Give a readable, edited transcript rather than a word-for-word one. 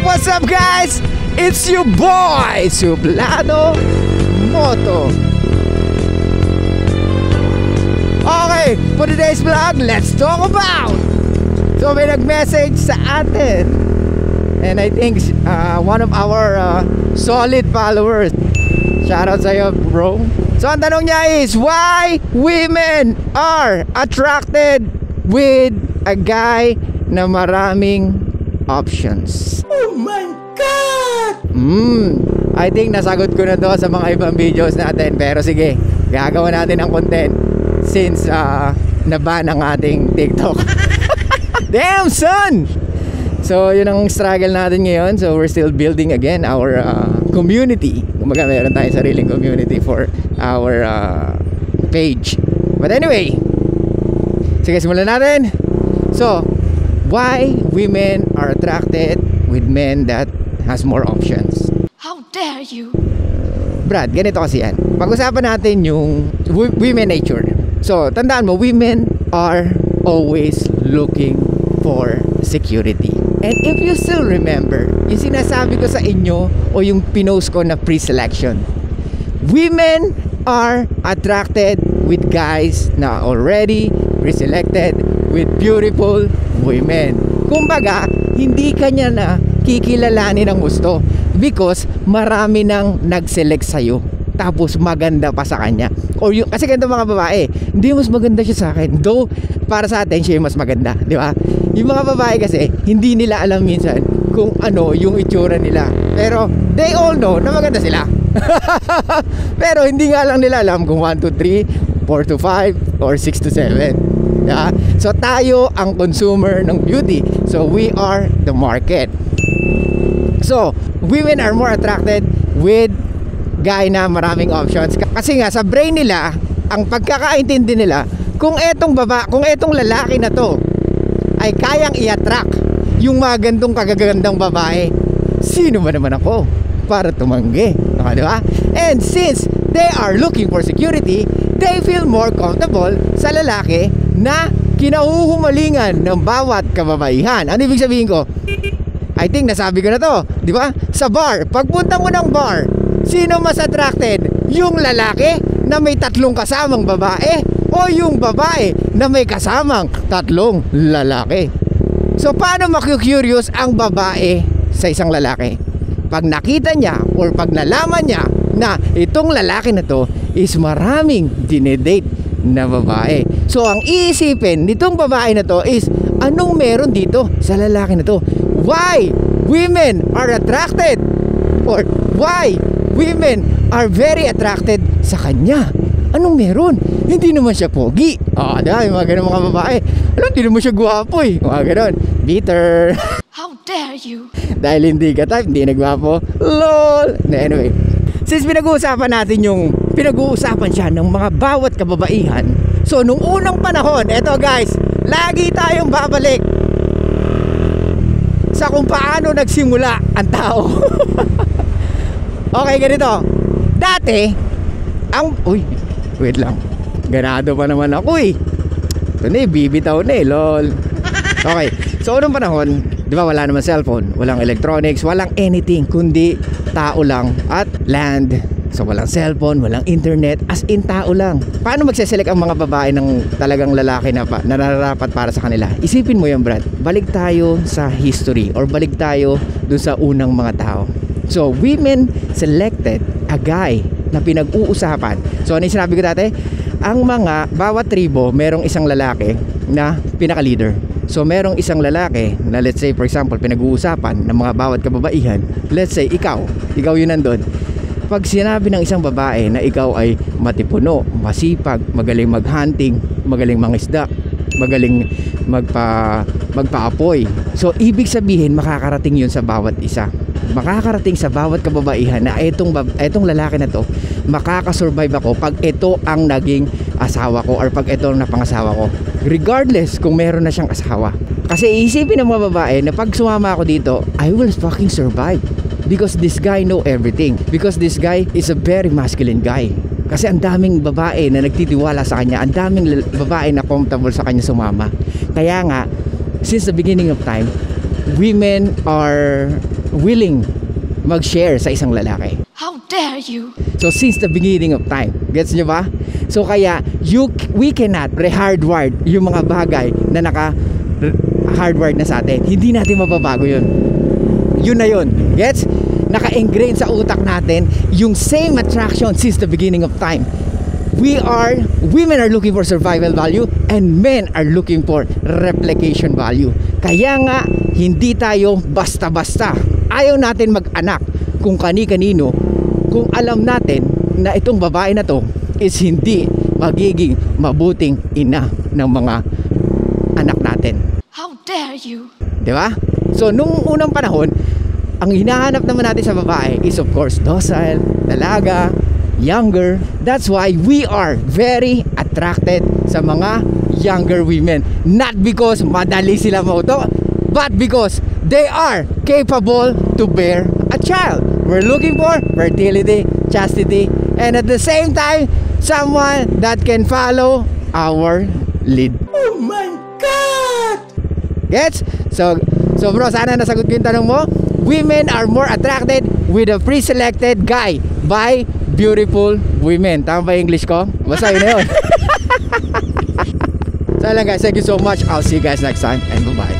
What's up guys? It's your boy Suplado Moto. Okay, for today's vlog, let's talk about. So may nag-message sa atin, and I think one of our solid followers. Shoutout sa'yo bro. So ang tanong niya is, why women are attracted with a guy na maraming options? Oh my God! I think nasagot ko na to sa mga ibang videos natin. Pero sige, gagawa natin ang content since naban ang ating TikTok. Damn son! So yun ang struggle natin ngayon. So we're still building again our community. Kumbaga meron tayong sariling community for our page. But anyway, sige, simulan natin. So why women are attracted with men that has more options? How dare you? Brad, ganito kasi yan. Pag-usapan natin yung women nature. So, tandaan mo, women are always looking for security. And if you still remember, yung sinasabi ko sa inyo o yung pinost ko na pre-selection, women are attracted with guys na already pre-selected with beautiful women. Kumbaga, hindi kanya na kikilalanin ng gusto because marami nang nag-select sa'yo tapos maganda pa sa kanya. Or yung, kasi ganito mga babae, hindi mas maganda siya sa akin, though para sa atin siya yung mas maganda, di ba? Yung mga babae kasi hindi nila alam minsan kung ano yung itsura nila, pero they all know na maganda sila. Pero hindi nga lang nila alam kung 1 to 3, 4 to 5 or 6 to 7. Yeah? So tayo ang consumer ng beauty. So we are the market. So women are more attracted with guy na maraming options. Kasi nga sa brain nila, ang pagkakaintindi nila, kung etong lalaki na to ay kayang i-attract yung mga gandong kagagandang babae, sino ba naman ako para tumanggi? Diba? And since they are looking for security, they feel more comfortable sa lalaki na kinahuhumalingan ng bawat kababaihan. Ano ibig sabihin ko? I think nasabi ko na to, di ba? Sa bar, pagpunta mo ng bar, sino mas attracted? Yung lalaki na may 3 kasamang babae o yung babae na may kasamang 3 lalaki? So paano maku-curious ang babae sa isang lalaki? Pag nakita niya or pag nalaman niya na itong lalaki na to is maraming dinedate na babae. So ang iisipin nitong babae na to is, anong meron dito sa lalaki na to? Why women are attracted, or why women are very attracted sa kanya? Anong meron? Hindi naman siya pogi. Dahil mga ganun mga babae. Alam, hindi naman siya gwapo eh. Mga ganun. Bitter. How dare you? Dahil hindi ka type, hindi nagwapo. LOL. Anyway, since pinag-uusapan natin yung pinag-uusapan siya ng mga bawat kababaihan, so nung unang panahon, eto guys, lagi tayong babalik sa kung paano nagsimula ang tao. Okay, ganito. Dati, uy, wait lang. Ganado pa naman ako eh. Ito na eh, bibitaw na eh, lol. Okay, so unang panahon, di ba wala naman cellphone, walang electronics, walang anything, kundi tao lang at land. So walang cellphone, walang internet, as in tao lang. Paano magseselect ang mga babae ng talagang lalaki na nararapat para sa kanila? Isipin mo yan, Brad. Balik tayo sa history or balik tayo dun sa unang mga tao. So women selected a guy na pinag-uusapan. So ano yung sinabi ko dati? Ang bawat tribo, merong isang lalaki na pinaka-leader. So merong isang lalaki na, let's say for example, pinag-uusapan ng mga bawat kababaihan. Let's say ikaw yun nandun. Pag sinabi ng isang babae na ikaw ay matipuno, masipag, magaling mag-hunting, magaling mangisda, magaling magpa-apoy, so ibig sabihin makakarating yun sa bawat isa. Makakarating sa bawat kababaihan na etong lalaki na to, makakasurvive ako pag ito ang naging asawa ko or pag ito ang napangasawa ko, regardless kung meron na siyang asawa. Kasi iisipin ng mga babae na pag sumama ako dito, I will fucking survive because this guy know everything, because this guy is a very masculine guy. Kasi ang daming babae na nagtitiwala sa kanya, ang daming babae na comfortable sa kanya sumama. Kaya nga, since the beginning of time, women willing mag-share sa isang lalaki. How dare you? So since the beginning of time, gets nyo ba? So kaya we cannot re-hardwired yung mga bagay na naka-hardwired na sa atin. Hindi natin mababago yun. Yun na yun. Gets? Naka-ingrain sa utak natin yung same attraction since the beginning of time. Women are looking for survival value and men are looking for replication value. Kaya nga, hindi tayo basta-basta. Ayaw natin mag-anak kung kani-kanino kung alam natin na itong babae na to is hindi magiging mabuting ina ng mga anak natin. How dare you? Di ba? So, nung unang panahon, ang hinahanap naman natin sa babae is of course docile, dalaga, younger. That's why we are very attracted sa mga younger women. Not because madali sila mauto, but because they are capable to bear a child. We're looking for fertility, chastity, and at the same time, someone that can follow our lead. Oh my God! Gets? So bro, sana nasagot ko yung tanong mo. Women are more attracted with a pre-selected guy by beautiful women. Tama ba yung English ko? Basta yun na yun. So lang guys, thank you so much. I'll see you guys next time and bye-bye.